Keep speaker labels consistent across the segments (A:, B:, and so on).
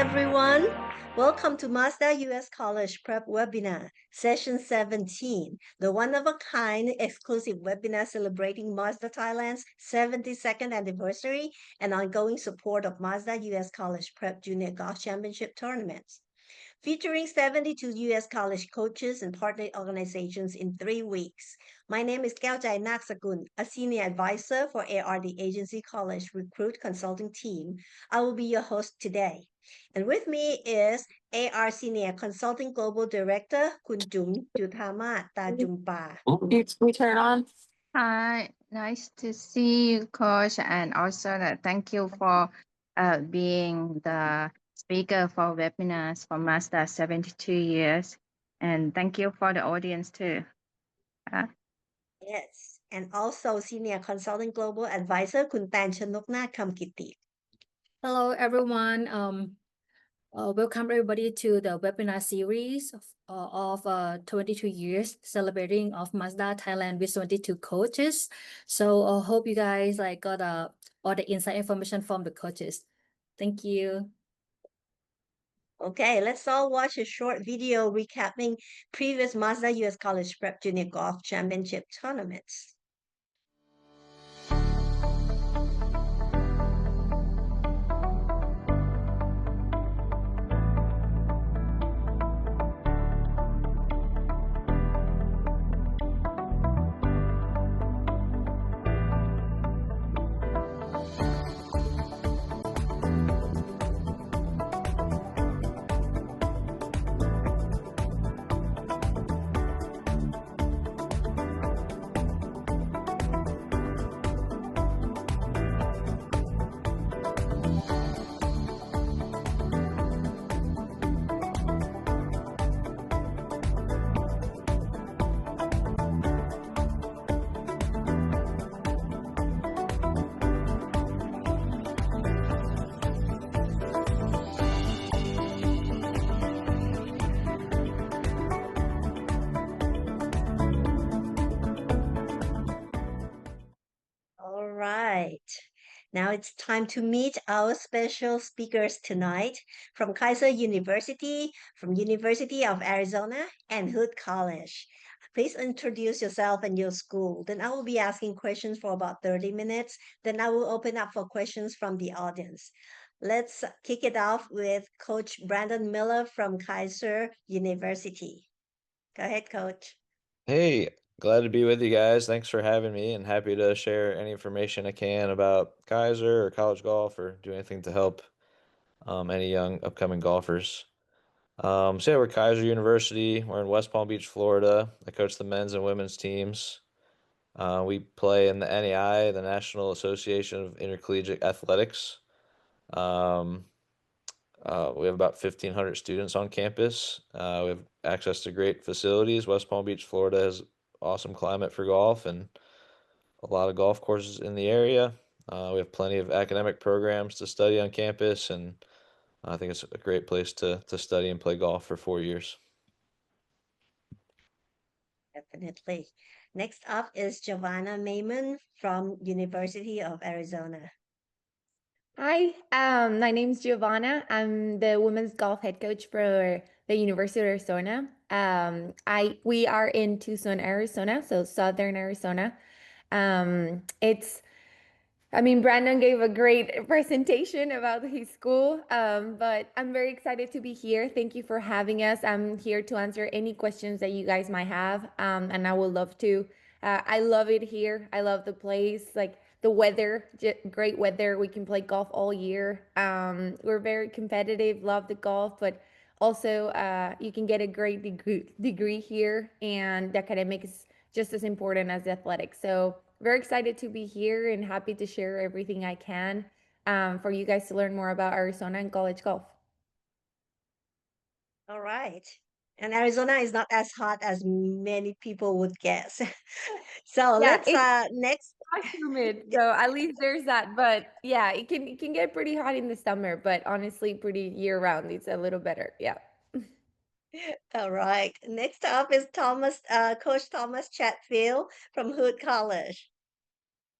A: everyone. Welcome to Mazda U.S. College Prep Webinar, Session 17, the one-of-a-kind exclusive webinar celebrating Mazda Thailand's 72nd anniversary and ongoing support of Mazda U.S. College Prep Junior Golf Championship tournaments. Featuring 72 U.S. college coaches and partner organizations in 3 weeks. My name is Geojai Naksakun, a senior advisor for ARD Agency College Recruit Consulting Team. I will be your host today. And with me is AR Senior Consulting Global Director, Kun Jung Juthamat Tajumpa.
B: We turn on.
C: Hi, nice to see you, Coach, and also thank you for being the speaker for webinars for Mazda 72 years, and thank you for the audience too.
A: Yes, and also Senior Consulting Global Advisor, Kun Tan Chanukna Kamkiti.
D: Hello, everyone. Welcome everybody to the webinar series of 22 years celebrating of Mazda Thailand with 22 coaches. So hope you guys got all the inside information from the coaches. Thank you.
A: Okay, let's all watch a short video recapping previous Mazda U.S. College Prep Junior Golf Championship tournaments. All right. Now it's time to meet our special speakers tonight from Keiser University, from University of Arizona, and Hood College. Please introduce yourself and your school. Then I will be asking questions for about 30 minutes. Then I will open up for questions from the audience. Let's kick it off with Coach Brandon Miller from Keiser University. Go ahead, Coach.
E: Hey, glad to be with you guys. Thanks for having me and happy to share any information I can about Keiser or college golf or do anything to help any young upcoming golfers. So yeah, we're Keiser University. We're in West Palm Beach, Florida. I coach the men's and women's teams. We play in the NAI, the National Association of Intercollegiate Athletics. We have about 1,500 students on campus. We have access to great facilities. West Palm Beach, Florida has awesome climate for golf and a lot of golf courses in the area. We have plenty of academic programs to study on campus, and I think it's a great place to study and play golf for 4 years.
A: Definitely. Next up is Giovana Maymon from University of Arizona.
F: Hi, my name's Giovana. I'm the women's golf head coach for the University of Arizona. We are in Tucson, Arizona, so southern Arizona. Brandon gave a great presentation about his school, but I'm very excited to be here. Thank you for having us. I'm here to answer any questions that you guys might have, and I would love to. I love it here. I love the place, like the weather, great weather. We can play golf all year. We're very competitive, love the golf, but also you can get a great degree here, and the academic is just as important as the athletics. So very excited to be here and happy to share everything I can for you guys to learn more about Arizona and college golf.
A: All right. And Arizona is not as hot as many people would guess. So
F: Yeah,
A: let's next.
F: Not humid, so at least there's that. But yeah, it can get pretty hot in the summer, but honestly, pretty year round. It's a little better. Yeah.
A: All right. Next up is Coach Thomas Chatfield from Hood College.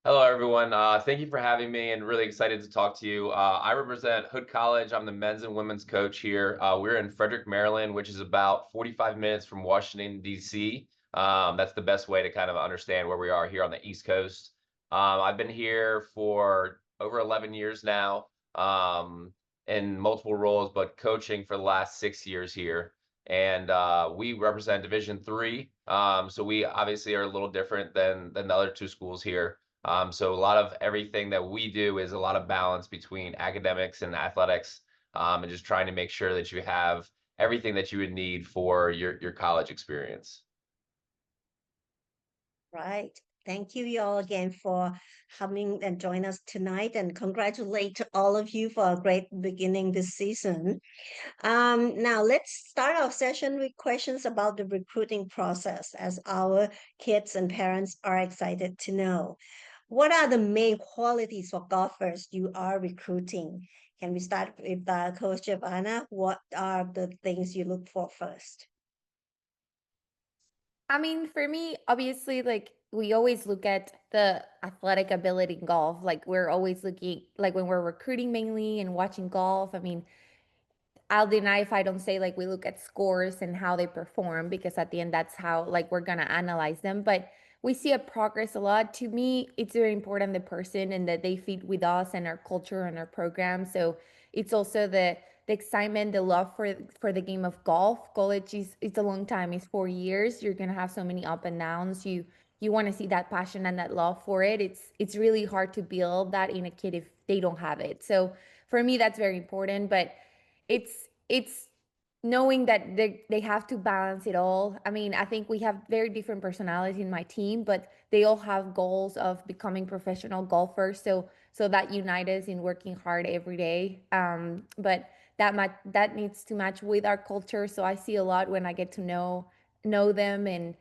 B: Hello, everyone. Thank you for having me and really excited to talk to you. I represent Hood College. I'm the men's and women's coach here. We're in Frederick, Maryland, which is about 45 minutes from Washington, D.C. That's the best way to kind of understand where we are here on the East Coast. I've been here for over 11 years now in multiple roles, but coaching for the last 6 years here. And we represent Division III. So we obviously are a little different than the other two schools here. So a lot of everything that we do is a lot of balance between academics and athletics, and just trying to make sure that you have everything that you would need for your college experience.
A: Right. Thank you all again for coming and join us tonight, and congratulate all of you for a great beginning this season. Now let's start our session with questions about the recruiting process, as our kids and parents are excited to know. What are the main qualities for golfers you are recruiting? Can we start with Coach Giovana? What are the things you look for first?
F: I mean, for me, obviously, like we always look at the athletic ability in golf. Like we're always looking, like when we're recruiting mainly and watching golf. I mean, I'll deny if I don't say like we look at scores and how they perform, because at the end that's how like we're gonna analyze them. But we see a progress a lot. To me, it's very important the person and that they fit with us and our culture and our program. So it's also the excitement, the love for the game of golf. College is it's a long time. It's 4 years. You're gonna have so many up and downs. You want to see that passion and that love for it. It's really hard to build that in a kid if they don't have it. So for me, that's very important. But it's knowing that they have to balance it all. I mean, I think we have very different personalities in my team, but they all have goals of becoming professional golfers. So that unite us in working hard every day. But that needs to match with our culture. So I see a lot when I get to know them. And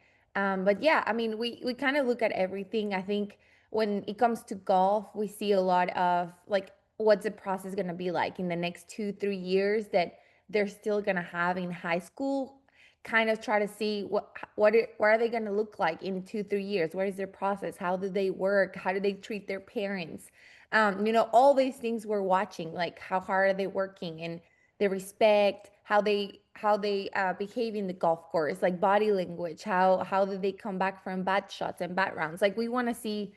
F: but yeah, I mean, we kind of look at everything. I think when it comes to golf, we see a lot of like what's the process going to be like in the next 2-3 years that they're still going to have in high school. Kind of try to see what are they going to look like in 2-3 years. What is their process? How do they work? How do they treat their parents? All these things we're watching, like how hard are they working, and the respect, how they behave in the golf course, like body language, how do they come back from bad shots and bad rounds. Like we want to see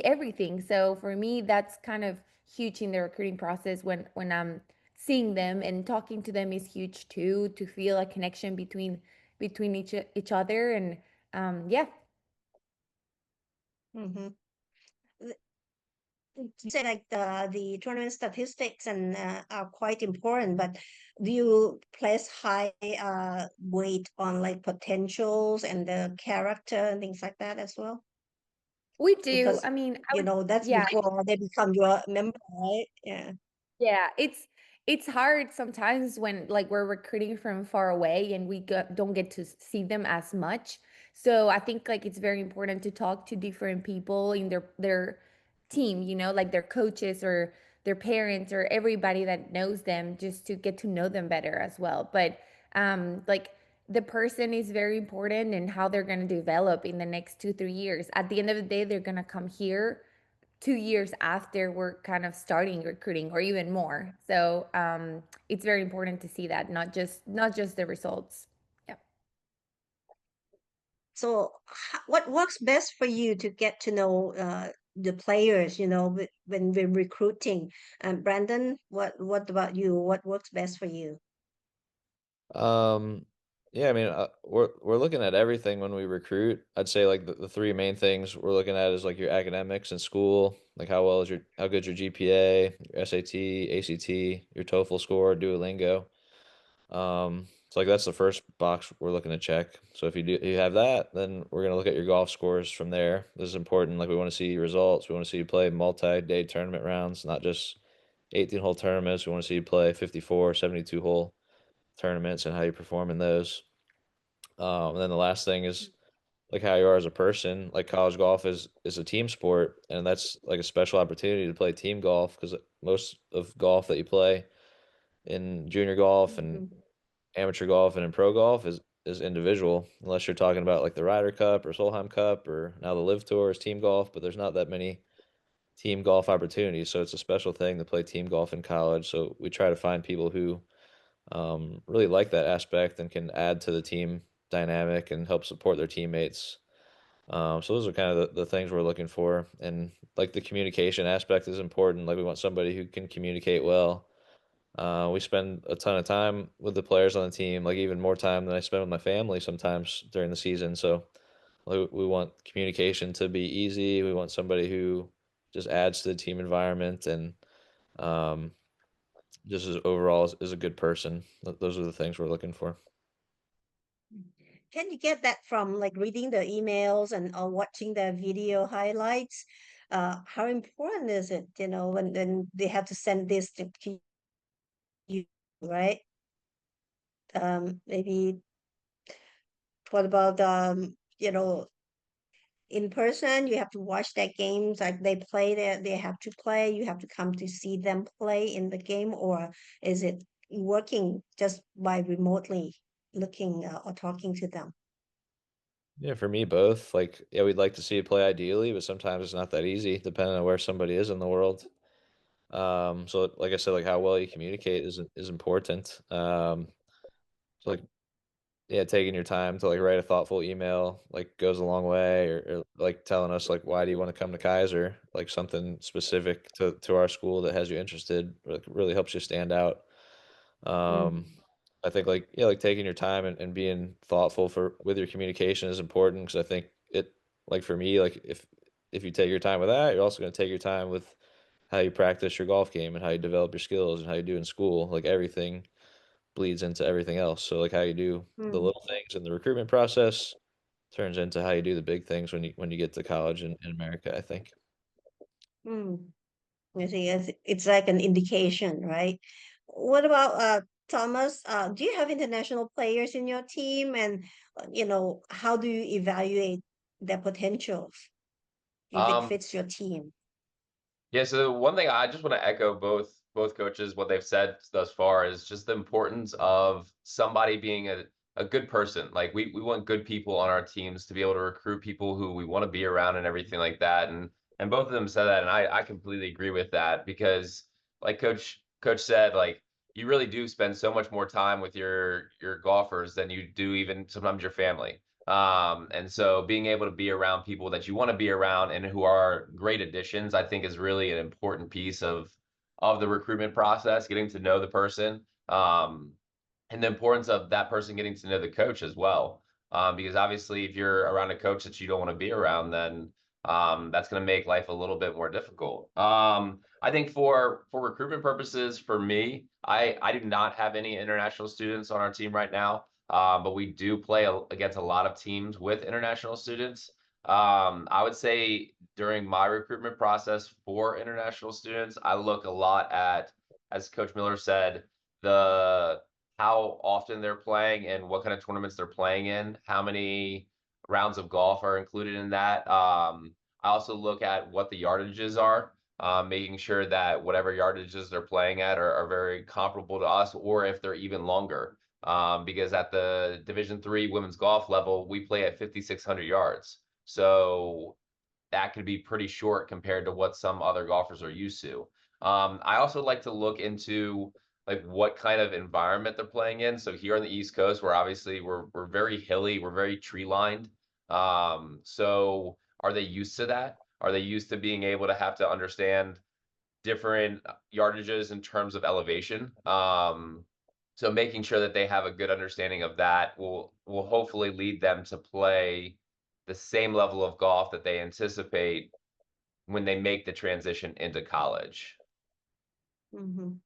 F: everything. So for me, that's kind of huge in the recruiting process. When I'm seeing them and talking to them is huge too, to feel a connection between each other. And yeah.
A: Mm-hmm. You say like the tournament statistics and are quite important, but do you place high weight on like potentials and the character and things like that as well?
F: We do.
A: Because
F: I mean, I would,
A: that's
F: yeah.
A: before they become your member, right? Yeah.
F: Yeah, it's hard sometimes when like we're recruiting from far away and don't get to see them as much. So I think like it's very important to talk to different people in their team, like their coaches or their parents or everybody that knows them, just to get to know them better as well. But like the person is very important and how they're going to develop in the next 2-3 years. At the end of the day, they're going to come here 2 years after we're kind of starting recruiting, or even more. So it's very important to see that, not just the results. Yeah.
A: So what works best for you to get to know the players, when we're recruiting? Brandon, what about you? What works best for you?
E: Yeah, I mean, we're looking at everything when we recruit. I'd say like the three main things we're looking at is like your academics in school, like how good's your GPA, your SAT, ACT, your TOEFL score, Duolingo. So like that's the first box we're looking to check. So if you have that, then we're gonna look at your golf scores from there. This is important. Like we want to see results. We want to see you play multi-day tournament rounds, not just 18-hole tournaments. We want to see you play 54, 72-hole tournaments and how you perform in those. And then the last thing is like how you are as a person. Like college golf is a team sport, and that's like a special opportunity to play team golf because most of golf that you play in junior golf and
A: Mhm.
E: amateur golf and in pro golf is individual, unless you're talking about like the Ryder Cup or Solheim Cup or now the Live Tour is team golf, but there's not that many team golf opportunities. So it's a special thing to play team golf in college. So we try to find people who really like that aspect and can add to the team dynamic and help support their teammates. So those are kind of the things we're looking for. And like the communication aspect is important. Like we want somebody who can communicate well. We spend a ton of time with the players on the team, like even more time than I spend with my family sometimes during the season. So we want communication to be easy. We want somebody who just adds to the team environment and um, just as overall is a good person. Those are the things we're looking for.
A: Can you get that from like reading the emails and or watching the video highlights? How important is it, when they have to send this to you, right? Maybe what about in person, you have to watch their games, like they play there, they have to play, you have to come to see them play in the game, or is it working just by remotely looking or talking to them?
E: Yeah, for me, both. Like, yeah, we'd like to see it play ideally, but sometimes it's not that easy, depending on where somebody is in the world. So like I said, like how well you communicate is important. So like yeah, taking your time to like write a thoughtful email like goes a long way, or like telling us like why do you want to come to Kaiser, like something specific to our school that has you interested, like really helps you stand out. Um,
A: Mm,
E: I think like yeah, like taking your time and being thoughtful for with your communication is important because I think it like for me like if you take your time with that, you're also going to take your time with how you practice your golf game and how you develop your skills and how you do in school. Like everything bleeds into everything else. So like how you do the
A: mm,
E: little things in the recruitment process turns into how you do the big things when you get to college in America, I think.
A: mm. I see. It's like an indication, right? What about Thomas? Do you have international players in your team, and how do you evaluate their potentials if it
B: Um,
A: fits your team?
B: Yeah, so one thing I just want to echo both coaches what they've said thus far is just the importance of somebody being a good person. Like we want good people on our teams to be able to recruit people who we want to be around and everything like that. And both of them said that, and I completely agree with that because like coach said, like you really do spend so much more time with your golfers than you do even sometimes your family. And so being able to be around people that you want to be around and who are great additions, I think is really an important piece of the recruitment process, getting to know the person, and the importance of that person getting to know the coach as well. Because obviously, if you're around a coach that you don't want to be around, then that's going to make life a little bit more difficult. I think for recruitment purposes, for me, I do not have any international students on our team right now. But we do play against a lot of teams with international students. I would say during my recruitment process for international students, I look a lot at, as Coach Miller said, the how often they're playing and what kind of tournaments they're playing in, how many rounds of golf are included in that. I also look at what the yardages are, making sure that whatever yardages they're playing at are very comparable to us, or if they're even longer because at the Division III women's golf level, we play at 5,600 yards. So that could be pretty short compared to what some other golfers are used to. I also like to look into like what kind of environment they're playing in. So here on the East Coast, where obviously we're very hilly, we're very tree lined. So are they used to that? Are they used to being able to have to understand different yardages in terms of elevation? So making sure that they have a good understanding of that will hopefully lead them to play the same level of golf that they anticipate when they make the transition into college.
A: Mhm.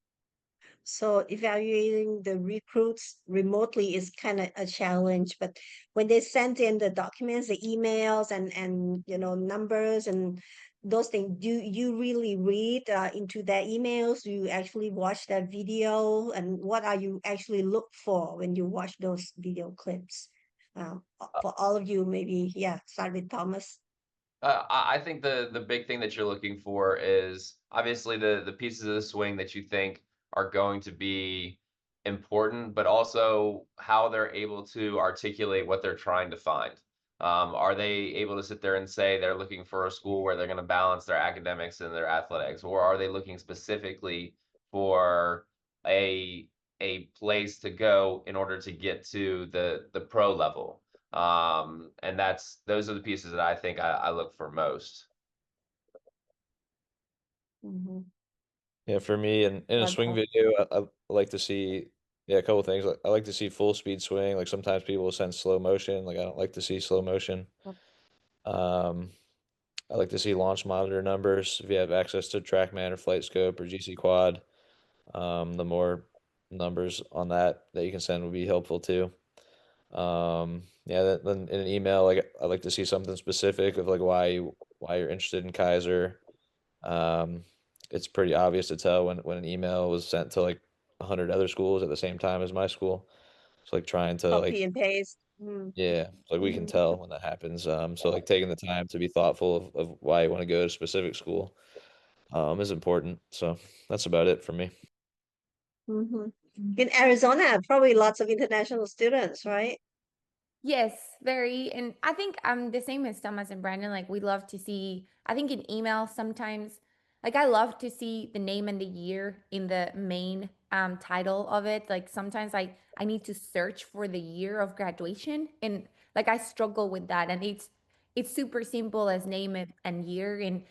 A: So evaluating the recruits remotely is kind of a challenge, but when they send in the documents, the emails and numbers and those things, do you really read into their emails? Do you actually watch that video? And what are you actually look for when you watch those video clips? For all of you, maybe, yeah, start with Thomas.
B: I think the big thing that you're looking for is obviously the pieces of the swing that you think are going to be important, but also how they're able to articulate what they're trying to find. Are they able to sit there and say they're looking for a school where they're going to balance their academics and their athletics, or are they looking specifically for a place to go in order to get to the pro level? And those are the pieces that I think I look for most.
A: Mhm.
E: Yeah, for me, in a swing
A: Wonderful.
E: video, I like to see, yeah, a couple things. I like to see full speed swing. Like sometimes people will send slow motion. Like I don't like to see slow motion. Um, I like to see launch monitor numbers. If you have access to TrackMan or Flight Scope or GC Quad, the more numbers on that you can send would be helpful too. Yeah, then in an email, like I like to see something specific of like why you're interested in Keiser. Um, it's pretty obvious to tell when an email was sent to like 100 other schools at the same time as my school. It's like trying to like,
A: Copy and paste. Mm.
E: yeah, like we can
A: Mhm.
E: tell when that happens. So like taking the time to be thoughtful of why you want to go to a specific school, is important. So that's about it for me.
A: Mhm. In Arizona, probably lots of international students, right?
F: Yes, very. And I think I'm the same as Thomas and Brandon. Like we love to see, I think in email sometimes, like I love to see the name and the year in the main title of it. Like sometimes I need to search for the year of graduation and like I struggle with that. And it's super simple as name and year. And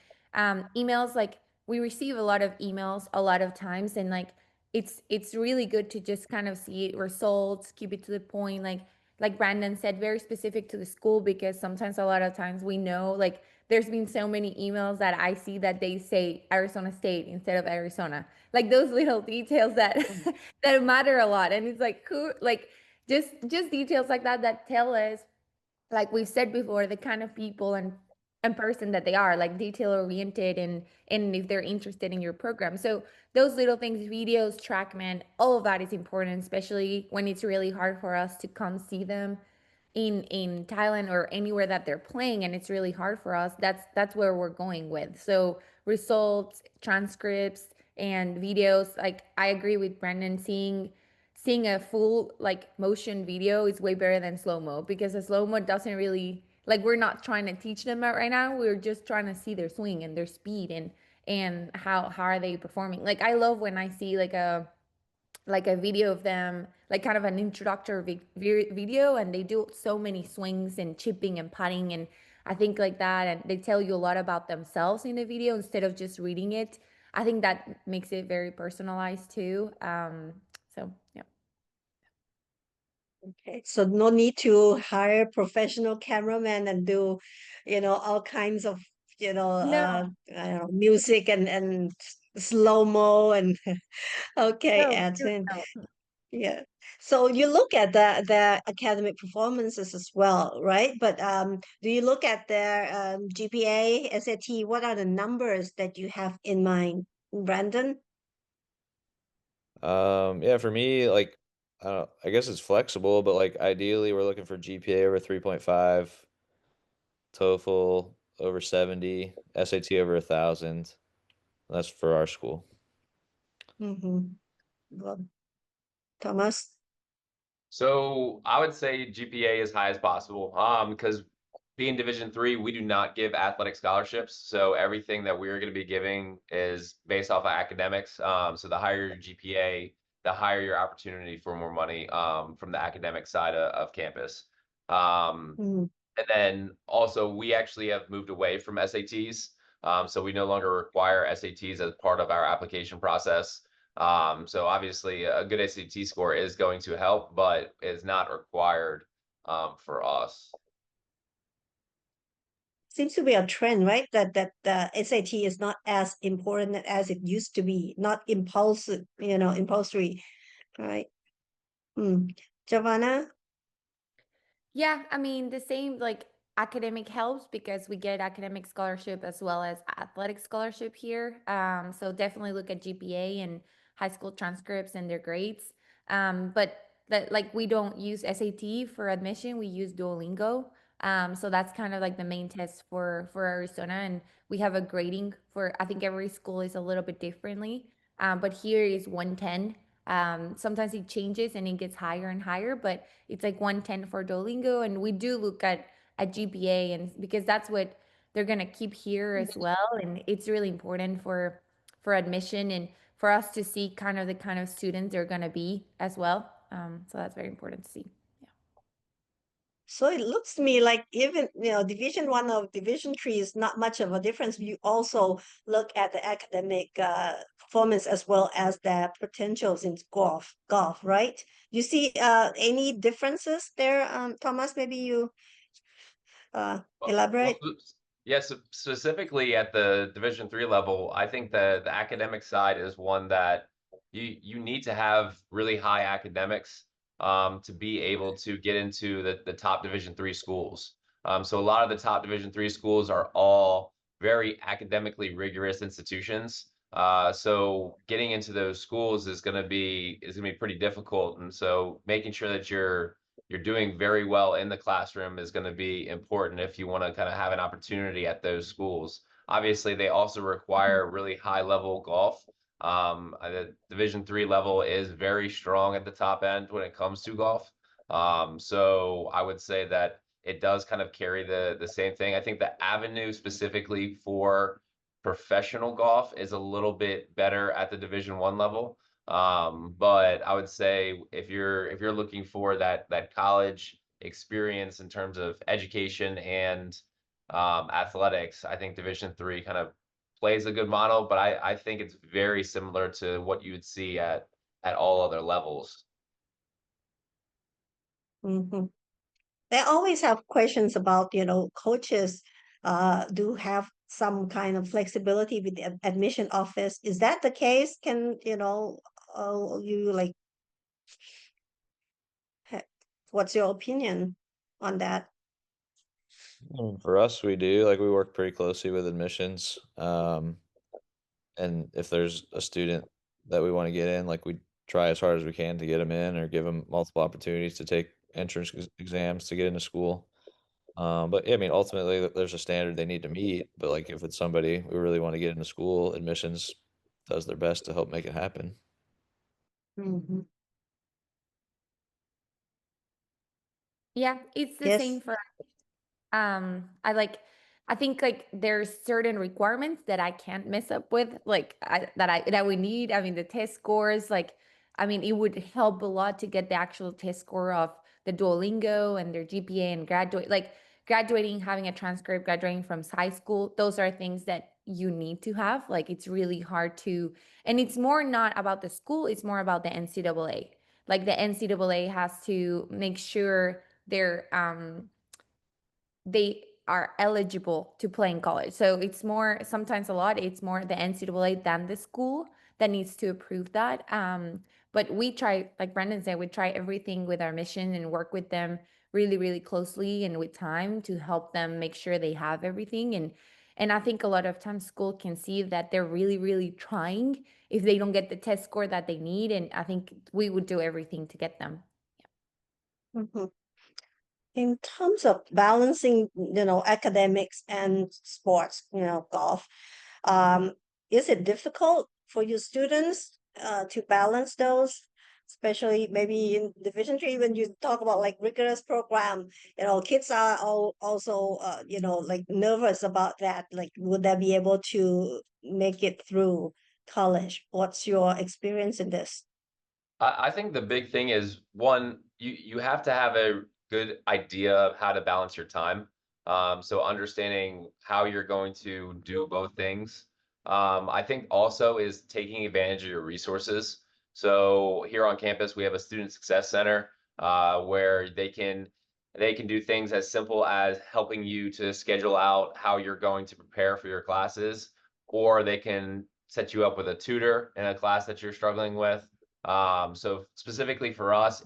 F: emails, like we receive a lot of emails a lot of times and like it's really good to just kind of see results, keep it to the point, like Brandon said, very specific to the school because sometimes a lot of times we know like there's been so many emails that I see that they say Arizona State instead of Arizona. Like those little details that
A: Mm.
F: that matter a lot. And it's like cool, like just details like that that tell us, like we've said before, the kind of people and person that they are, like detail oriented and if they're interested in your program. So those little things, videos, trackman, all of that is important, especially when it's really hard for us to come see them in Thailand or anywhere that they're playing and it's really hard for us. That's where we're going with. So results, transcripts and videos, like I agree with Brandon, seeing a full like motion video is way better than slow-mo because a slow-mo doesn't really, like we're not trying to teach them that right now. We're just trying to see their swing and their speed and how are they performing. Like I love when I see like a video of them, like kind of an introductory video, and they do so many swings and chipping and putting, and I think like that, and they tell you a lot about themselves in the video instead of just reading it. I think that makes it very personalized too. So yeah.
A: Okay, so no need to hire professional cameraman and do, all kinds of,
F: No,
A: I don't know, music and slow-mo and okay,
F: no, really
A: Edwin.
F: no.
A: Yeah. So you look at the academic performances as well, right? But do you look at their GPA, SAT? What are the numbers that you have in mind, Brandon?
E: Yeah, for me, like I guess it's flexible, but like ideally we're looking for GPA over 3.5, TOEFL over 70, SAT over 1,000. That's for our school.
A: Mm-hmm. Well, Thomas?
B: So I would say GPA as high as possible. Because being Division III, we do not give athletic scholarships. So everything that we're going to be giving is based off of academics. So the higher your GPA, the higher your opportunity for more money from the academic side of campus. Um,
A: Mm.
B: and then also we actually have moved away from SATs. So we no longer require SATs as part of our application process. So obviously a good SAT score is going to help, but is not required for us.
A: Seems to be a trend, right? That the SAT is not as important as it used to be, not impulsive, impulsory, right? Mm. Giovanna?
F: Yeah, I mean, the same like academic helps because we get academic scholarship as well as athletic scholarship here. So definitely look at GPA and high school transcripts and their grades. But that like we don't use SAT for admission, we use Duolingo. So that's kind of like the main test for Arizona, and we have a grading for. I think every school is a little bit differently, but here is 110. Sometimes it changes and it gets higher and higher, but it's like 110 for Duolingo. And we do look at a GPA, and because that's what they're going to keep here as well. And it's really important for admission and for us to see kind of the kind of students they're going to be as well. So that's very important to see.
A: So it looks to me like even, Division 1 or Division 3 is not much of a difference. You also look at the academic performance as well as their potentials in golf, right? You see any differences there, Thomas? Maybe you elaborate.
B: Yes, specifically at the Division 3 level, I think the academic side is one that you need to have really high academics to be able to get into the top Division 3 schools. So a lot of the top Division 3 schools are all very academically rigorous institutions. So getting into those schools is going to be pretty difficult, and so making sure that you're doing very well in the classroom is going to be important if you want to kind of have an opportunity at those schools. Obviously, they also require really high level golf. The Division 3 level is very strong at the top end when it comes to golf. So I would say that it does kind of carry the same thing. I think the avenue specifically for professional golf is a little bit better at the Division 1 level. But I would say if you're looking for that college experience in terms of education and athletics, I think Division 3 kind of plays a good model, but I think it's very similar to what you would see at all other levels.
A: Mhm. They always have questions about, coaches do have some kind of flexibility with the admission office. Is that the case? Can, you like, what's your opinion on that?
E: For us, we do. Like, we work pretty closely with admissions. And if there's a student that we want to get in, like, we try as hard as we can to get them in or give them multiple opportunities to take entrance exams to get into school. But yeah, I mean, ultimately, there's a standard they need to meet. But like, if it's somebody we really want to get into school, admissions does their best to help make it happen.
A: Mhm.
F: Yeah, it's the same
A: Yes.
F: for I think like there's certain requirements that I can't mess up with, like that we need. I mean, the test scores, like, I mean, it would help a lot to get the actual test score of the Duolingo and their GPA and graduating, having a transcript, graduating from high school. Those are things that you need to have. Like, it's really hard to, and it's more not about the school, it's more about the NCAA. Like, the NCAA has to make sure they are eligible to play in college. So it's more, sometimes a lot, it's more the NCAA than the school that needs to approve that. But we try, like Brandon said, we try everything with our mission and work with them really, really closely and with time to help them make sure they have everything. And I think a lot of times school can see that they're really, really trying if they don't get the test score that they need. And I think we would do everything to get them.
A: Mhm. In terms of balancing, academics and sports, golf, um, is it difficult for your students to balance those? Especially maybe in Division 3, when you talk about like rigorous program, kids are also, like nervous about that. Like, would they be able to make it through college? What's your experience in this?
B: I think the big thing is, one, you have to have a good idea of how to balance your time. So understanding how you're going to do both things. I think also is taking advantage of your resources. So here on campus, we have a student success center where they can do things as simple as helping you to schedule out how you're going to prepare for your classes, or they can set you up with a tutor in a class that you're struggling with. So specifically for us,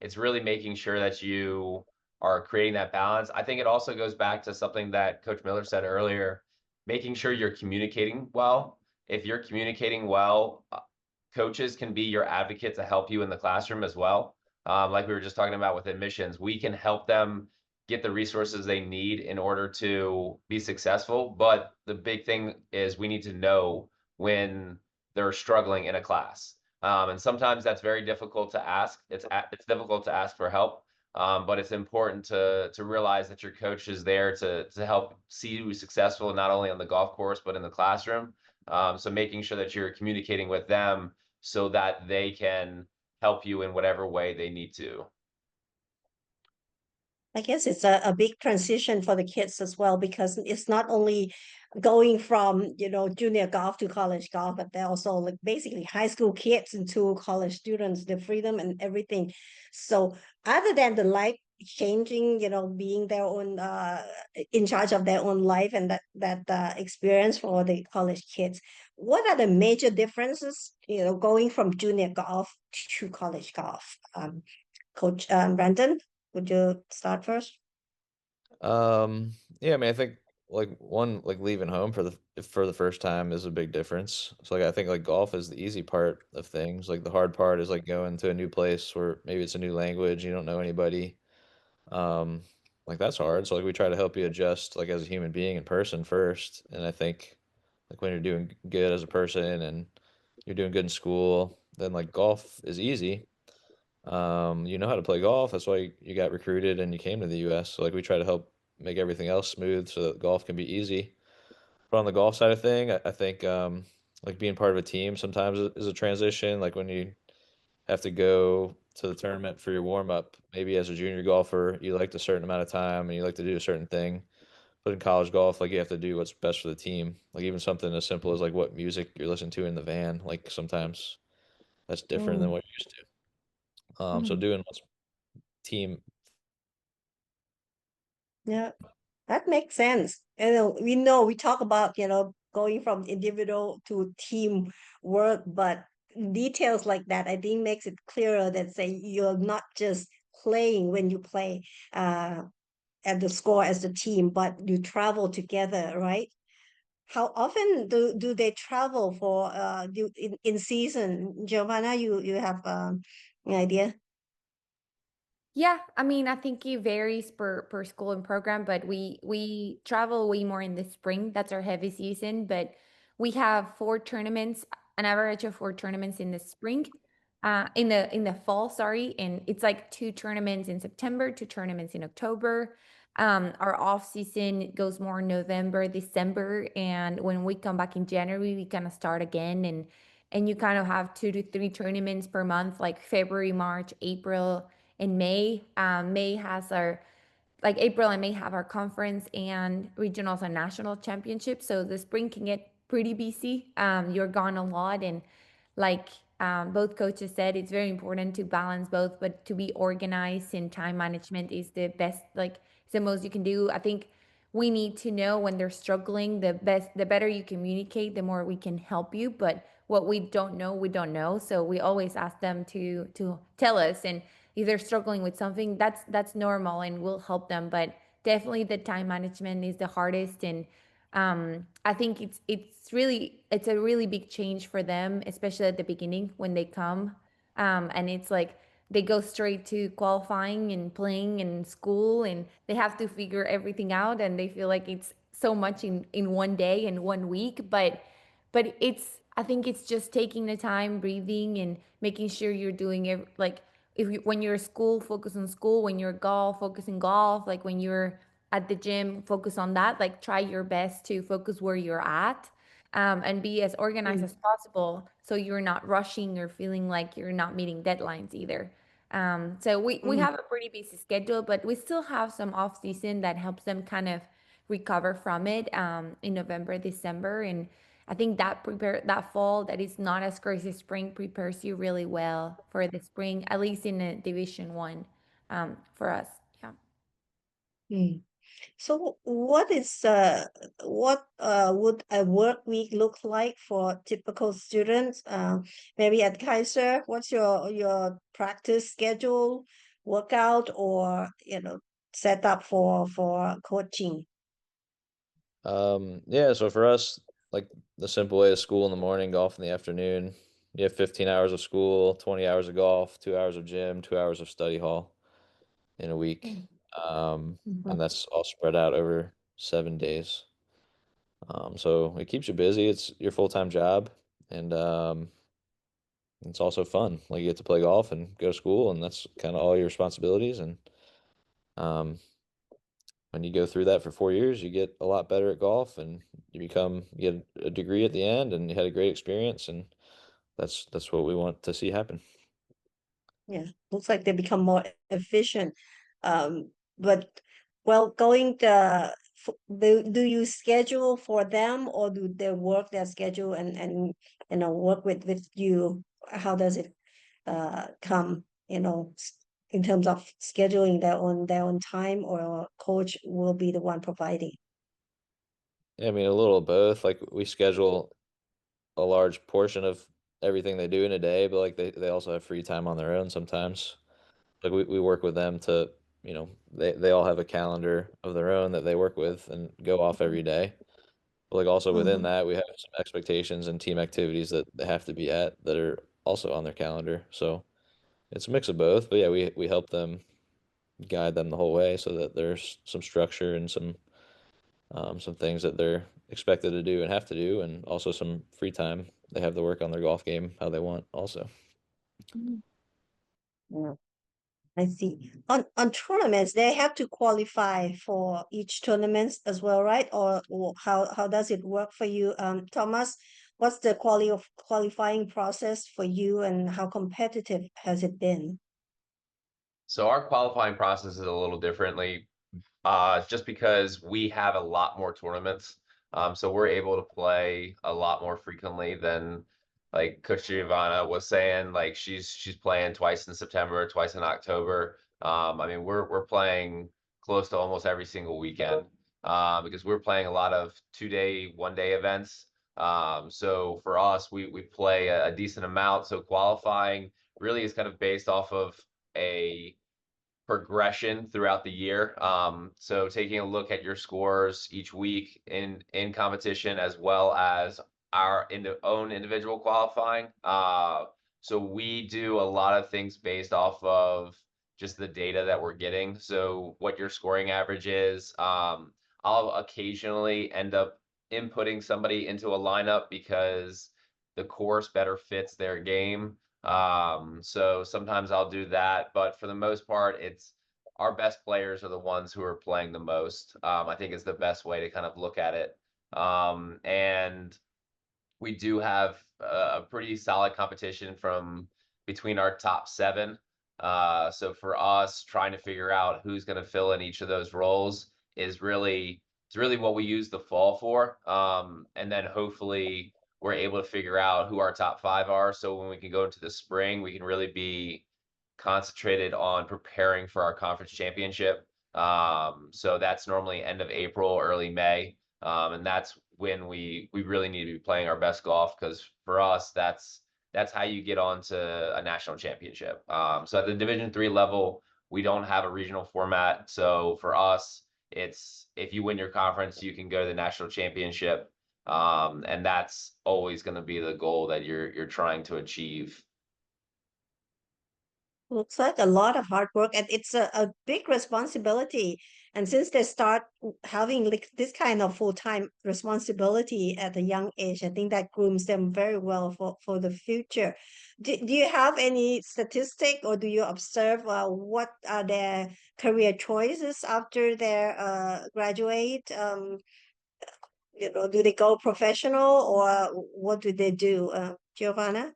B: it's really making sure that you are creating that balance. I think it also goes back to something that Coach Miller said earlier, making sure you're communicating well. If you're communicating well, coaches can be your advocate to help you in the classroom as well. Like we were just talking about with admissions, we can help them get the resources they need in order to be successful. But the big thing is we need to know when they're struggling in a class. And sometimes that's very difficult to ask. It's difficult to ask for help. But it's important to realize that your coach is there to help see you successful, not only on the golf course but in the classroom. So making sure that you're communicating with them so that they can help you in whatever way they need to.
A: I guess it's a big transition for the kids as well, because it's not only going from, junior golf to college golf, but they're also like basically high school kids into college students, the freedom and everything. So other than the life changing, being their own in charge of their own life, and that experience for the college kids, what are the major differences, going from junior golf to college golf? Coach Brandon, would you start first?
E: Yeah, I mean, I think like one, like leaving home for the first time is a big difference. So like I think like golf is the easy part of things. Like the hard part is like going to a new place where maybe it's a new language, you don't know anybody. Um, like that's hard. So like we try to help you adjust like as a human being in person first. And I think like when you're doing good as a person and you're doing good in school, then like golf is easy. You know how to play golf. That's why you got recruited and you came to the U.S. So like we try to help make everything else smooth so that golf can be easy. But on the golf side of thing, I think like being part of a team sometimes is a transition. Like when you have to go to the tournament for your warm up, maybe as a junior golfer, you liked a certain amount of time and you like to do a certain thing. But in college golf, like you have to do what's best for the team. Like even something as simple as like what music you're listening to in the van. Like sometimes that's different than
F: Mm.
E: what you're used to. So
F: Mhm.
E: doing what's team.
A: Yeah, that makes sense. And we talk about, going from individual to team work, but details like that, I think makes it clearer that say you're not just playing when you play uh at the score as the team, but you travel together, right? How often do they travel for in season? Giovanna, you have an idea?
F: Yeah, I mean, I think it varies per school and program, but we travel way more in the spring. That's our heavy season, but we have four tournaments, an average of four tournaments in the spring, in the fall, sorry, and it's like two tournaments in September, two tournaments in October. Our off season goes more November, December, and when we come back in January, we kind of start again, and you kind of have 2 to 3 tournaments per month, like February, March, April in May. May has our like April and May have our conference and regionals and national championships. So the spring can get pretty busy. You're gone a lot, and like both coaches said, it's very important to balance both, but to be organized and time management is the best, like it's the most you can do. I think we need to know when they're struggling. The better you communicate, the more we can help you. But what we don't know, we don't know. So we always ask them to tell us, and if they're struggling with something, that's normal, and we'll help them. But definitely the time management is the hardest, and I think it's a really big change for them, especially at the beginning when they come, and it's like they go straight to qualifying and playing in school, and they have to figure everything out, and they feel like it's so much in one day and 1 week, but it's I think it's just taking the time, breathing, and making sure you're doing it like if you, when you're at school, focus on school. When you're golf, focus on golf. Like when you're at the gym, focus on that. Like try your best to focus where you're at, and be as organized
A: Mm,
F: as possible so you're not rushing or feeling like you're not meeting deadlines either. So we
A: mm,
F: have a pretty busy schedule, but we still have some off season that helps them kind of recover from it in November, December, and I think that fall that is not as crazy as spring prepares you really well for the spring, at least in the Division 1, for us. Yeah.
A: mm. So what would a work week look like for typical students? Maybe at Kaiser, what's your practice schedule, workout, or set up for coaching?
E: Yeah, so for us, like the simple way is school in the morning, golf in the afternoon. You have 15 hours of school, 20 hours of golf, 2 hours of gym, 2 hours of study hall in a week. And that's all spread out over 7 days. So it keeps you busy. It's your full-time job, and it's also fun. Like you get to play golf and go to school, and that's kind of all your responsibilities. And Um, when you go through that for 4 years, you get a lot better at golf, and you get a degree at the end, and you had a great experience, and that's what we want to see happen.
A: Yeah, looks like they become more efficient. But well, going to do you schedule for them, or do they work their schedule and work with you? How does it come, in terms of scheduling their own time, or coach will be the one providing?
E: I mean, a little of both. Like, we schedule a large portion of everything they do in a day, but like they also have free time on their own sometimes. Like, we work with them to, they all have a calendar of their own that they work with and go off every day. But like, also within
A: Mhm.
E: that, we have some expectations and team activities that they have to be at that are also on their calendar. So it's a mix of both. But yeah, we help them, guide them the whole way so that there's some structure and some things that they're expected to do and have to do, and also some free time. They have to work on their golf game how they want also.
A: Yeah, I see. On tournaments, they have to qualify for each tournament as well, right? Or how does it work for you? Thomas, what's the qualifying process for you, and how competitive has it been?
B: So our qualifying process is a little differently, just because we have a lot more tournaments. So we're able to play a lot more frequently than like Coach Giovana was saying. Like she's playing twice in September, twice in October. I mean, we're playing close to almost every single weekend, because we're playing a lot of 2-day, 1-day events. So for us, we play a decent amount. So qualifying really is kind of based off of a progression throughout the year. So taking a look at your scores each week in competition, as well as our own individual qualifying. So we do a lot of things based off of just the data that we're getting. So what your scoring average is. I'll occasionally end up inputting somebody into a lineup because the course better fits their game. So sometimes I'll do that, but for the most part, it's our best players are the ones who are playing the most. I think is the best way to kind of look at it. And we do have a pretty solid competition from between our top 7. So for us, trying to figure out who's going to fill in each of those roles is really it's really what we use the fall for. And then hopefully we're able to figure out who our top 5 are. So when we can go into the spring, we can really be concentrated on preparing for our conference championship. So that's normally end of April, early May. And that's when we really need to be playing our best golf, because for us, that's how you get on to a national championship. So at the Division 3 level, we don't have a regional format. So for us, it's if you win your conference, you can go to the national championship. And that's always going to be the goal that you're trying to achieve.
A: Looks like a lot of hard work, and it's a big responsibility. And since they start having like this kind of full-time responsibility at a young age, I think that grooms them very well for the future. Do you have any statistic, or do you observe what are their career choices after their graduate? Do they go professional, or what do they do, Giovanna?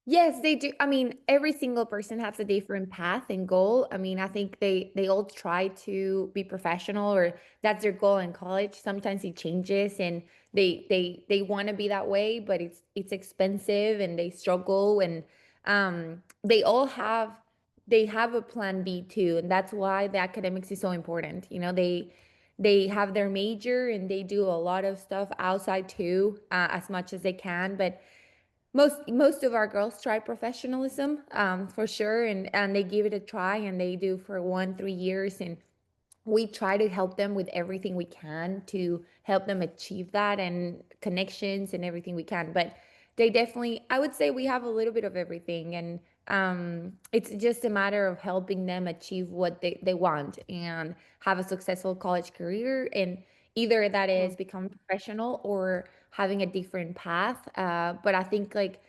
F: Yes, they do. I mean, every single person has a different path and goal. I mean, I think they all try to be professional, or that's their goal in college. Sometimes it changes and they want to be that way, but it's expensive and they struggle, and they all have a plan B too, and that's why the academics is so important. They have their major and they do a lot of stuff outside too, as much as they can, but most of our girls try professionalism, for sure, and they give it a try, and they do for 1-3 years, and we try to help them with everything we can to help them achieve that, and connections and everything we can. But they definitely, I would say we have a little bit of everything, and it's just a matter of helping them achieve what they want and have a successful college career, and either that is become professional or having a different path. But I think like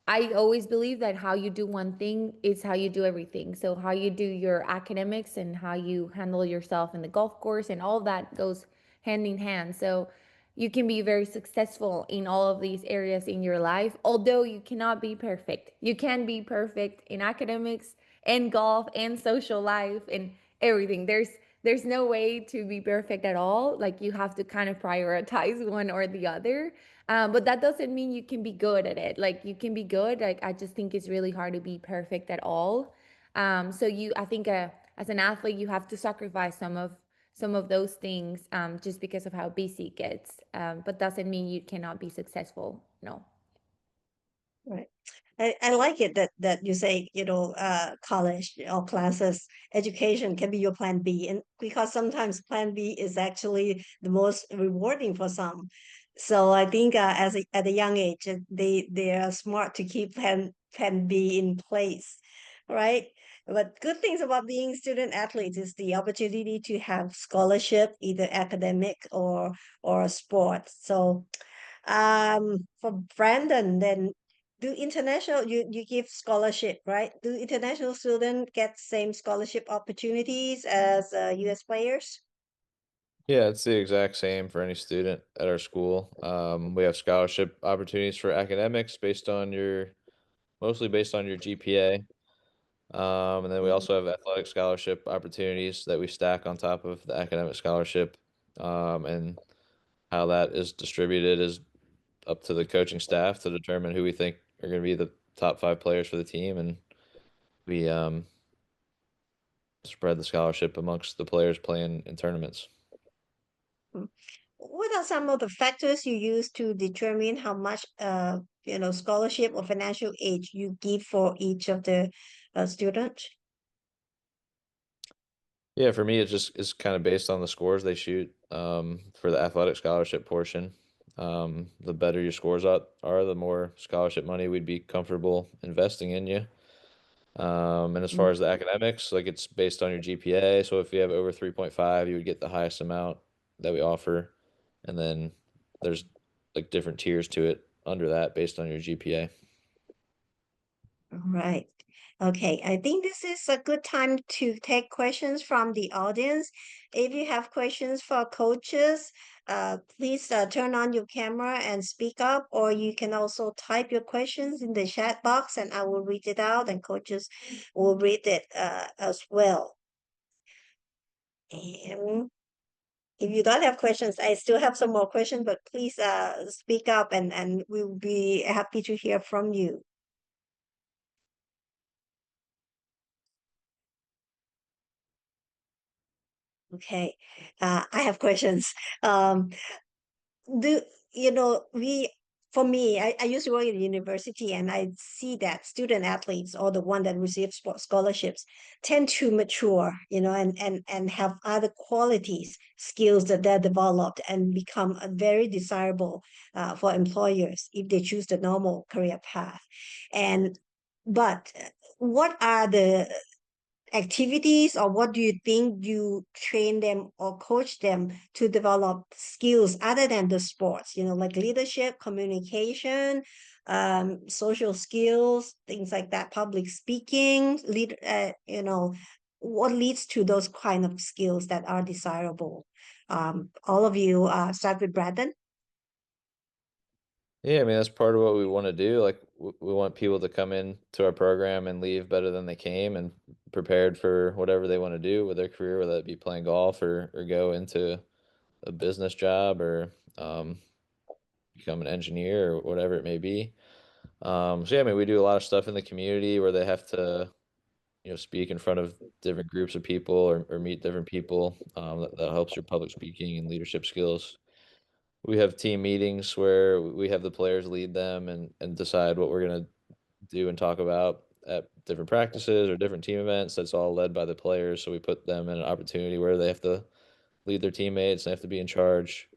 F: I always believe that how you do one thing is how you do everything. So how you do your academics and how you handle yourself in the golf course and all that goes hand in hand. So you can be very successful in all of these areas in your life, although you cannot be perfect. You can be perfect in academics and golf and social life and everything. There's no way to be perfect at all. Like you have to kind of prioritize one or the other. But that doesn't mean you can be good at it. Like you can be good. Like I just think it's really hard to be perfect at all. So I think as an athlete, you have to sacrifice some of those things just because of how busy it gets. But doesn't mean you cannot be successful. No.
A: Right. I like it that you say, college or classes, education can be your plan B. And because sometimes plan B is actually the most rewarding for some. So I think at a young age, they are smart to keep plan B in place, right? But good things about being student athletes is the opportunity to have scholarship, either academic or sports. So for Brandon, then do international you give scholarship, right? Do international students get same scholarship opportunities as US players?
E: Yeah, it's the exact same for any student at our school. We have scholarship opportunities for academics mostly based on your GPA. And then we
A: Mhm.
E: also have athletic scholarship opportunities that we stack on top of the academic scholarship. And how that is distributed is up to the coaching staff to determine who we think are going to be the top 5 players for the team, and we spread the scholarship amongst the players playing in tournaments.
A: Mm. What are some of the factors you use to determine how much scholarship or financial aid you give for each of the students?
E: Yeah, for me, it's kind of based on the scores they shoot for the athletic scholarship portion. The better your scores are, the more scholarship money we'd be comfortable investing in you. And as far
A: Mm.
E: as the academics, like it's based on your GPA. So if you have over 3.5, you would get the highest amount that we offer. And then there's like different tiers to it under that based on your GPA.
A: Right. Okay, I think this is a good time to take questions from the audience. If you have questions for coaches, please turn on your camera and speak up, or you can also type your questions in the chat box and I will read it out and coaches will read it as well. And if you don't have questions, I still have some more questions, but please speak up and we'll be happy to hear from you. Okay, I have questions. Do we for me, I used to work in university and I see that student athletes or the one that receive sports scholarships tend to mature, and have other qualities, skills that they're developed and become very desirable for employers if they choose the normal career path. And but what are the activities, or what do you think you train them or coach them to develop skills other than the sports, like leadership, communication, social skills, things like that, public speaking, what leads to those kind of skills that are desirable? All of you, start with Brandon.
E: Yeah, I mean, that's part of what we want to do. Like, we want people to come in to our program and leave better than they came and prepared for whatever they want to do with their career, whether it be playing golf or go into a business job or become an engineer or whatever it may be. So yeah, I mean, we do a lot of stuff in the community where they have to, speak in front of different groups of people or meet different people. That helps your public speaking and leadership skills. We have team meetings where we have the players lead them and decide what we're going to do and talk about at different practices or different team events. That's all led by the players. So we put them in an opportunity where they have to lead their teammates, they have to be in charge.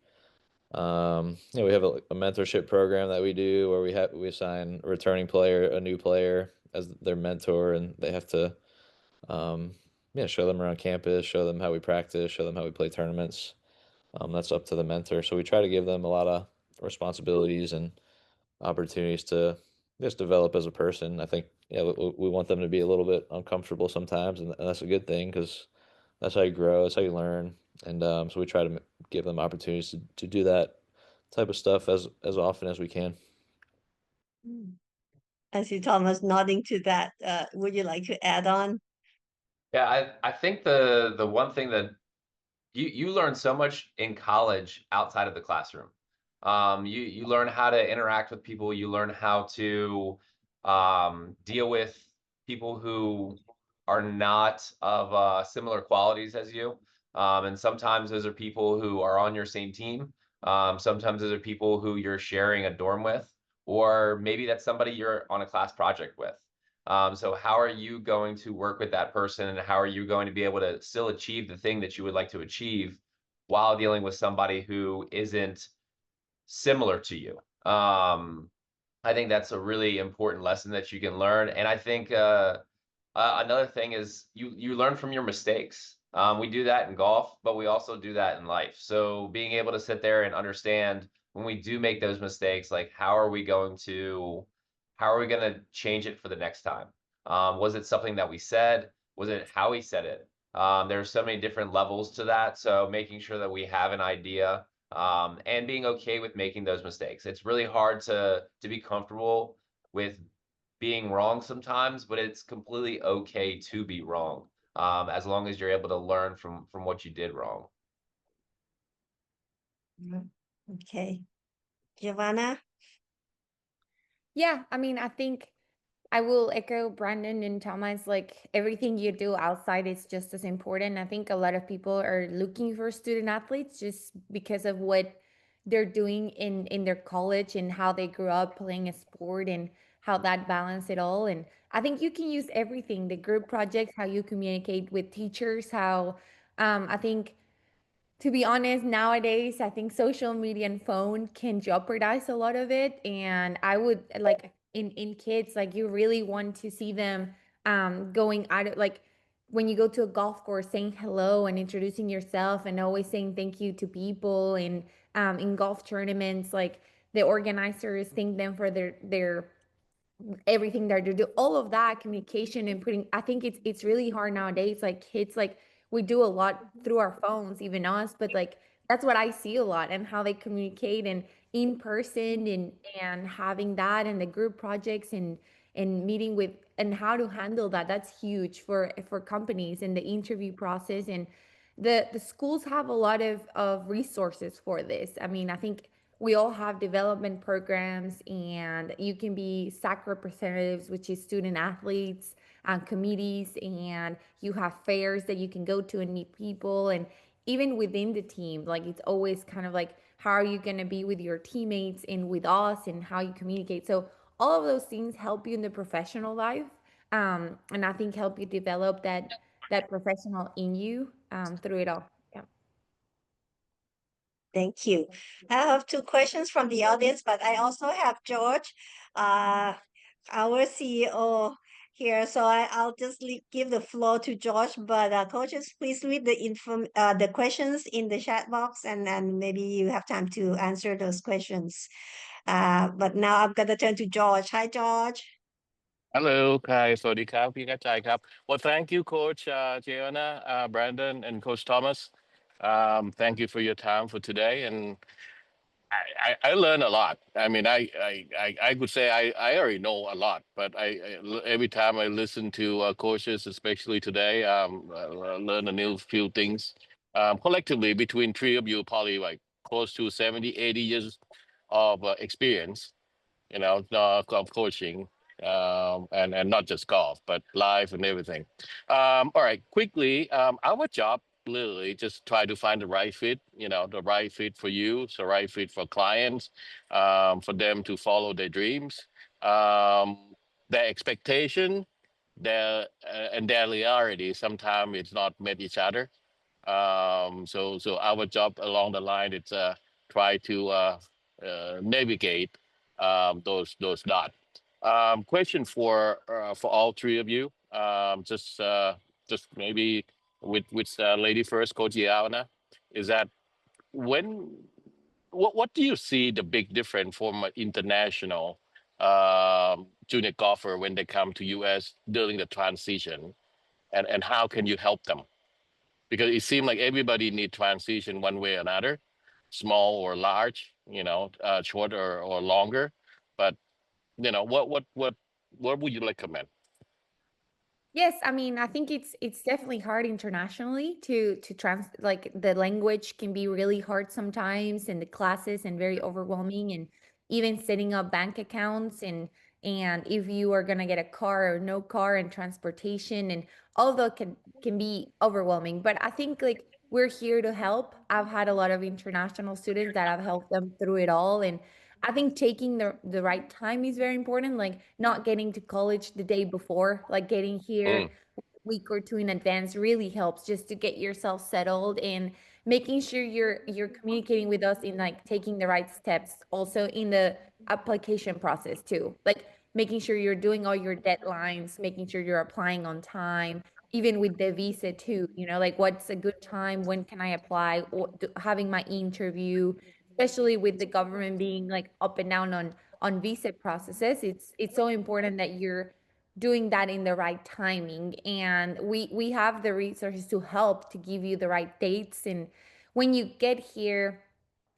E: We have a mentorship program that we do where we assign a returning player, a new player as their mentor, and they have to, show them around campus, show them how we practice, show them how we play tournaments. That's up to the mentor. So we try to give them a lot of responsibilities and opportunities to just develop as a person. I think we want them to be a little bit uncomfortable sometimes, and that's a good thing because that's how you grow, that's how you learn, and so we try to give them opportunities to do that type of stuff as often as we can.
A: I see Thomas nodding to that. Would you like to add on?
B: Yeah, I think the one thing that you learn so much in college outside of the classroom. You learn how to interact with people. You learn how to deal with people who are not of similar qualities as you. And sometimes those are people who are on your same team. Sometimes those are people who you're sharing a dorm with, or maybe that's somebody you're on a class project with. So how are you going to work with that person, and how are you going to be able to still achieve the thing that you would like to achieve while dealing with somebody who isn't similar to you? I think that's a really important lesson that you can learn. And I think another thing is you learn from your mistakes. We do that in golf, but we also do that in life. So being able to sit there and understand when we do make those mistakes, like how are we going to change it for the next time? Was it something that we said? Was it how we said it? There's so many different levels to that. So making sure that we have an idea, and being okay with making those mistakes. It's really hard to be comfortable with being wrong sometimes, but it's completely okay to be wrong, as long as you're able to learn from what you did wrong.
A: Okay. Giovana?
F: Yeah, I mean, I think I will echo Brandon and Thomas. Like everything you do outside is just as important. I think a lot of people are looking for student athletes just because of what they're doing in their college and how they grew up playing a sport and how that balance it all. And I think you can use everything, the group projects, how you communicate with teachers, how I think, to be honest, nowadays, I think social media and phone can jeopardize a lot of it. And I would like in kids, like you really want to see them going out of like when you go to a golf course, saying hello and introducing yourself and always saying thank you to people. And in golf tournaments, like the organizers thank them for their everything that they do, all of that communication and putting, I think it's really hard nowadays. Like kids, like we do a lot through our phones, even us, but like that's what I see a lot, and how they communicate and in person and having that and the group projects and meeting with and how to handle that. That's huge for companies and the interview process. And the schools have a lot of resources for this. I mean, I think we all have development programs, and you can be SAC representatives, which is student athletes, committees, and you have fairs that you can go to and meet people. And even within the team, like it's always kind of like, how are you going to be with your teammates and with us and how you communicate? So all of those things help you in the professional life, and I think help you develop that professional in you through it all. Yeah.
A: Thank you. I have two questions from the audience, but I also have George, our CEO here. So I'll just give the floor to George. But coaches, please read the questions in the chat box, and then maybe you have time to answer those questions. But now I'm gonna turn to George. Hi, George.
G: Hello ค่ะสวัสดีครับพี่กระจายครับ Well, thank you, Coach Giovana, Brandon, and Coach Thomas. Thank you for your time for today, and I learned a lot. I mean, I could say I already know a lot, but every time I listen to coaches, especially today, I learn a new few things. Collectively, between three of you, probably like close to 70, 80 years of experience, of coaching, and not just golf, but life and everything. All right, quickly, our job literally just try to find the right fit, the right fit for you, the right fit for clients, for them to follow their dreams, their expectation, and their reality. Sometimes it's not met each other. So our job along the line is try to navigate those dots. Question for all three of you. Just maybe with lady first, Coach Giovana, is that when what do you see the big difference from an international junior golfer when they come to U.S. during the transition, and how can you help them? Because it seems like everybody need transition one way or another, small or large, short or longer. But what would you recommend?
F: Yes, I mean, I think it's definitely hard internationally to like the language can be really hard sometimes and the classes and very overwhelming and even setting up bank accounts and if you are going to get a car or no car and transportation and all that can be overwhelming. But I think like we're here to help. I've had a lot of international students that I've helped them through it all and I think taking the right time is very important, like not getting to college the day before, like getting here
G: Mm,
F: a week or two in advance really helps just to get yourself settled and making sure you're communicating with us in like taking the right steps also in the application process too. Like making sure you're doing all your deadlines, making sure you're applying on time, even with the visa too, like what's a good time, when can I apply, or having my interview, especially with the government being like up and down on visa processes. It's so important that you're doing that in the right timing, and we have the resources to help to give you the right dates. And when you get here,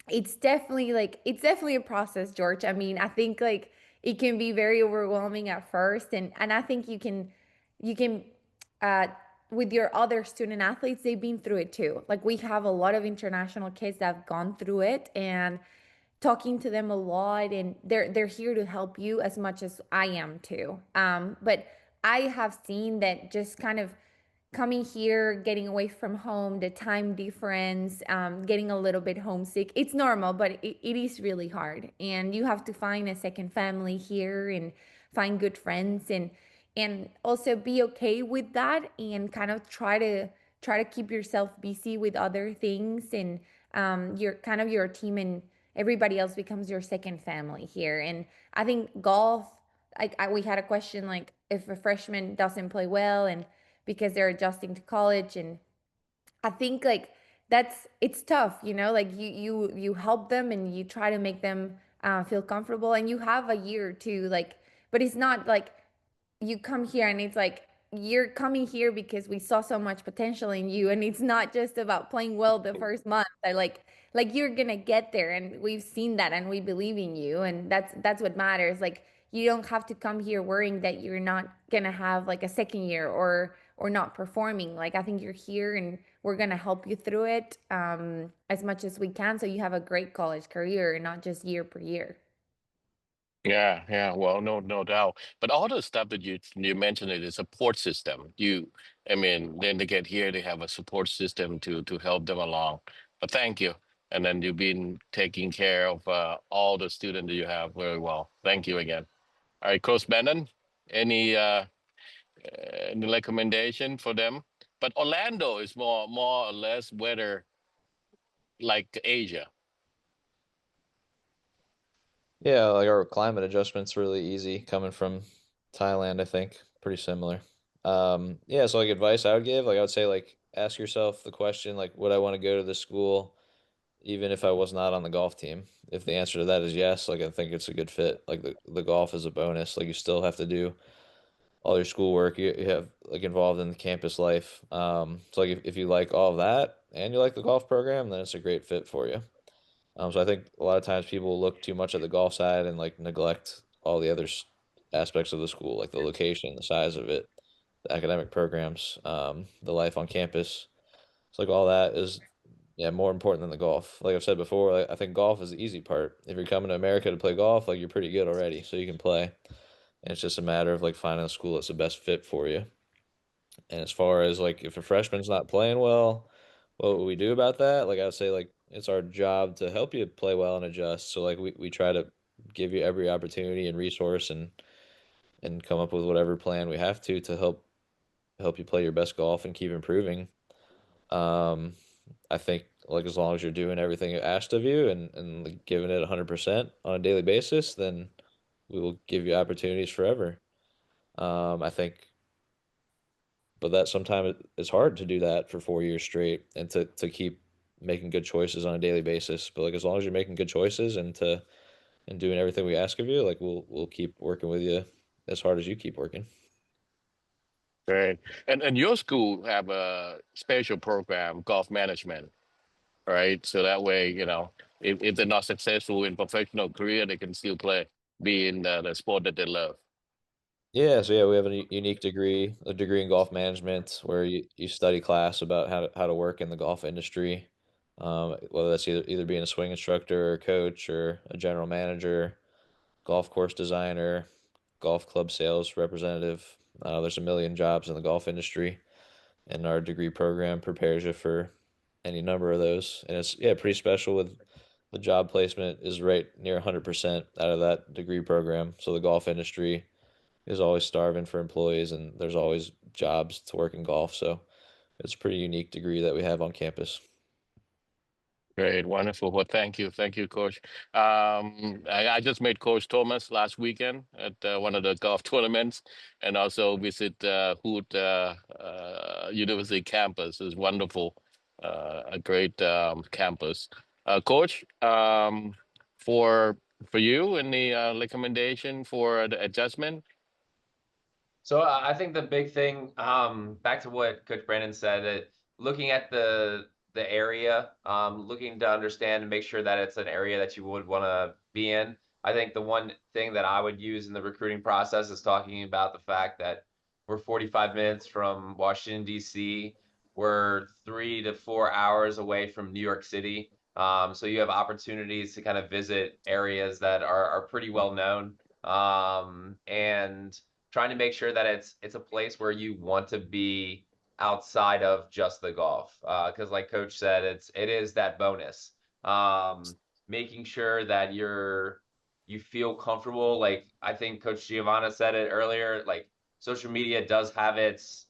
F: it's definitely a process, George. I mean, I think like it can be very overwhelming at first, and I think you can uh with your other student athletes, they've been through it too. Like we have a lot of international kids that have gone through it, and talking to them a lot, and they're here to help you as much as I am too. But I have seen that just kind of coming here, getting away from home, the time difference, getting a little bit homesick. It's normal, but it is really hard. And you have to find a second family here and find good friends and also be okay with that and kind of try to keep yourself busy with other things and your kind of your team and everybody else becomes your second family here. And I think golf, we had a question like if a freshman doesn't play well and because they're adjusting to college, and I think like it's tough, like you help them and you try to make them feel comfortable, and you have a year to like, but it's not like you come here and it's like you're coming here because we saw so much potential in you, and it's not just about playing well the first month. I like you're gonna get there, and we've seen that and we believe in you, and that's what matters. Like you don't have to come here worrying that you're not gonna have like a second year or not performing. Like I think you're here and we're gonna help you through it as much as we can so you have a great college career and not just year per year.
G: yeah, yeah. Well, no doubt. But all the stuff that you mentioned, it is support system. I mean, then they get here, they have a support system to help them along. But thank you. And then you've been taking care of all the students that you have very well. Thank you again. All right, Coach Bannon, any any recommendation for them? But Orlando is more or less weather like Asia.
E: Yeah, like our climate adjustment's really easy coming from Thailand, I think. Pretty similar. Yeah, so like advice I would give, like I would say like ask yourself the question like would I want to go to this school even if I was not on the golf team? If the answer to that is yes, like I think it's a good fit. Like the golf is a bonus. Like you still have to do all your schoolwork. You have like involved in the campus life. So like if you like all of that and you like the golf program, then it's a great fit for you. So I think a lot of times people look too much at the golf side and like neglect all the other aspects of the school, like the location, the size of it, the academic programs, the life on campus. So like all that is yeah more important than the golf. Like I've said before, like, I think golf is the easy part. If you're coming to America to play golf, like you're pretty good already, so you can play. And it's just a matter of like finding a school that's the best fit for you. And as far as like if a freshman's not playing well, what would we do about that? Like I would say like it's our job to help you play well and adjust. So like we try to give you every opportunity and resource and come up with whatever plan we have to help you play your best golf and keep improving. Um I think like as long as you're doing everything asked of you and like, giving it 100% on a daily basis, then we will give you opportunities forever. I think but that sometimes it's hard to do that for 4 years straight and to keep making good choices on a daily basis. But like as long as you're making good choices and to and doing everything we ask of you, like we'll keep working with you as hard as you keep working.
G: Great. And your school have a special program, golf management, right? So that way, if they're not successful in professional career, they can still be in the sport that they love.
E: Yeah, so yeah, we have a unique degree, a degree in golf management, where you study class about how to work in the golf industry, whether that's either being a swing instructor or a coach or a general manager, golf course designer, golf club sales representative. There's a million jobs in the golf industry, and our degree program prepares you for any number of those. And it's pretty special with the job placement is right near 100% out of that degree program. So the golf industry is always starving for employees, and there's always jobs to work in golf. So it's a pretty unique degree that we have on campus.
G: Great, wonderful. Well, thank you, Coach. I just met Coach Thomas last weekend at one of the golf tournaments, and also visit Hood University campus. It's wonderful, a great campus. Coach, for you, any recommendation for the adjustment?
B: So I think the big thing, back to what Coach Brandon said, that looking at the area, looking to understand and make sure that it's an area that you would want to be in. I think the one thing that I would use in the recruiting process is talking about the fact that we're 45 minutes from Washington, D.C. We're 3 to 4 hours away from New York City. So you have opportunities to kind of visit areas that are pretty well known. And trying to make sure that it's a place where you want to be outside of just the golf, because like Coach said, it is that bonus. Making sure that you feel comfortable. Like I think Coach Giovana said it earlier. Like social media does have its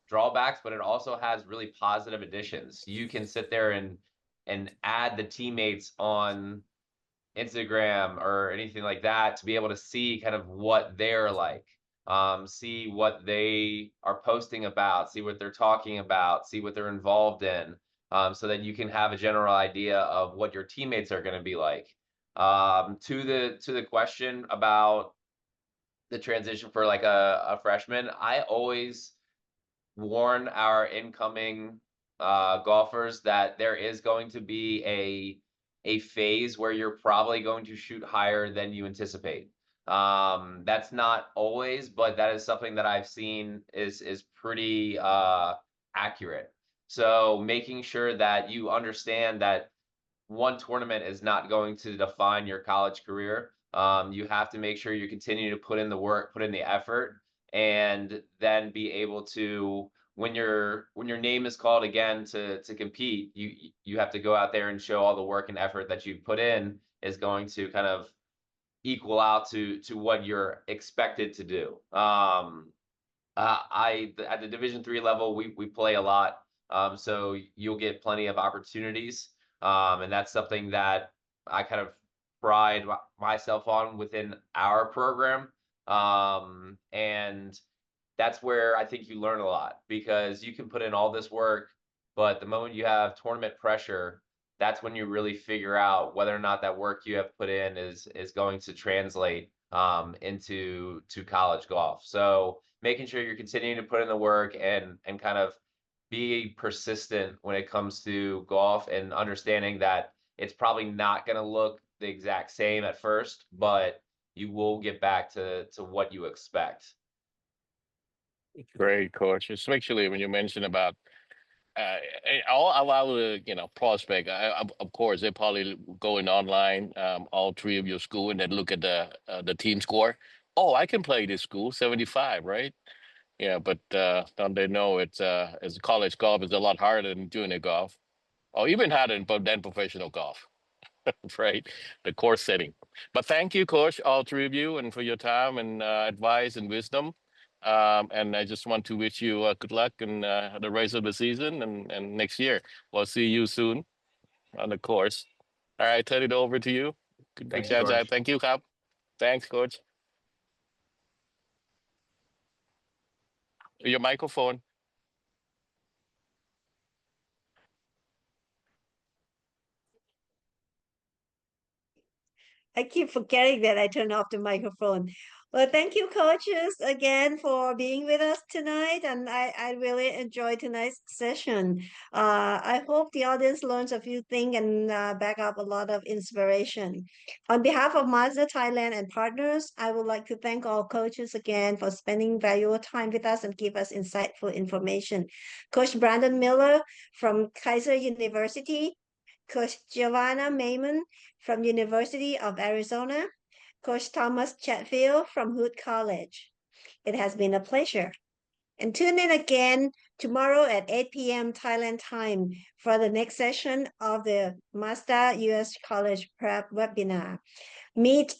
B: drawbacks, but it also has really positive additions. You can sit there and add the teammates on Instagram or anything like that to be able to see kind of what they're like, see what they are posting about, see what they're talking about, see what they're involved in, so that you can have a general idea of what your teammates are going to be like. To the question about the transition for like a freshman, I always warn our incoming golfers that there is going to be a phase where you're probably going to shoot higher than you anticipate. That's not always, but that is something that I've seen is pretty accurate. So making sure that you understand that one tournament is not going to define your college career. You have to make sure you continue to put in the work, put in the effort, and then be able to, when your name is called again to compete, you have to go out there and show all the work and effort that you put in is going to kind of equal out to what you're expected to do. At the Division III level, we play a lot, so you'll get plenty of opportunities, and that's something that I kind of pride myself on within our program, and that's where I think you learn a lot, because you can put in all this work, but the moment you have tournament pressure, that's when you really figure out whether or not that work you have put in is going to translate into college golf. So making sure you're continuing to put in the work and kind of be persistent when it comes to golf, and understanding that it's probably not going to look the exact same at first, but you will get back to what you expect.
G: Great, Coach. Especially when you mentioned about all our prospect. Of course, they're probably going online, all three of your school, and then look at the team score. Oh, I can play this school 75, right? Yeah, but don't they know it's as college golf is a lot harder than junior golf, or even harder than professional golf, right? The course setting. But thank you, Coach, all three of you, and for your time and advice and wisdom. And I just want to wish you good luck in the rest of the season and next year. We'll see you soon on the course. All right, turn it over to you.
B: Thank you, George.
G: Thank you, Cap. Thanks, Coach. Your microphone.
A: I keep forgetting that I turned off the microphone. Well, thank you, coaches, again for being with us tonight. And I really enjoyed tonight's session. I hope the audience learns a few things and back up a lot of inspiration. On behalf of Mazda Thailand and partners, I would like to thank all coaches again for spending valuable time with us and give us insightful information. Coach Brandon Miller from Keiser University, Coach Giovana Maymon from University of Arizona, Coach Thomas Chatfield from Hood College. It has been a pleasure. And tune in again tomorrow at 8 p.m. Thailand time for the next session of the Mazda U.S. College Prep webinar. Meet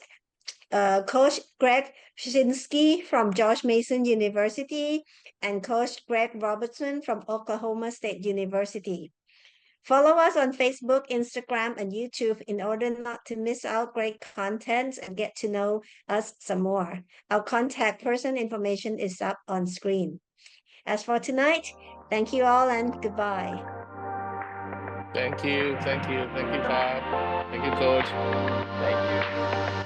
A: Coach Greg Shinsky from George Mason University and Coach Greg Robertson from Oklahoma State University. Follow us on Facebook, Instagram, and YouTube in order not to miss out great content and get to know us some more. Our contact person information is up on screen. As for tonight, thank you all and goodbye.
G: Thank you. Thank you. Thank you, Cap. Thank you, Coach.
B: Thank you.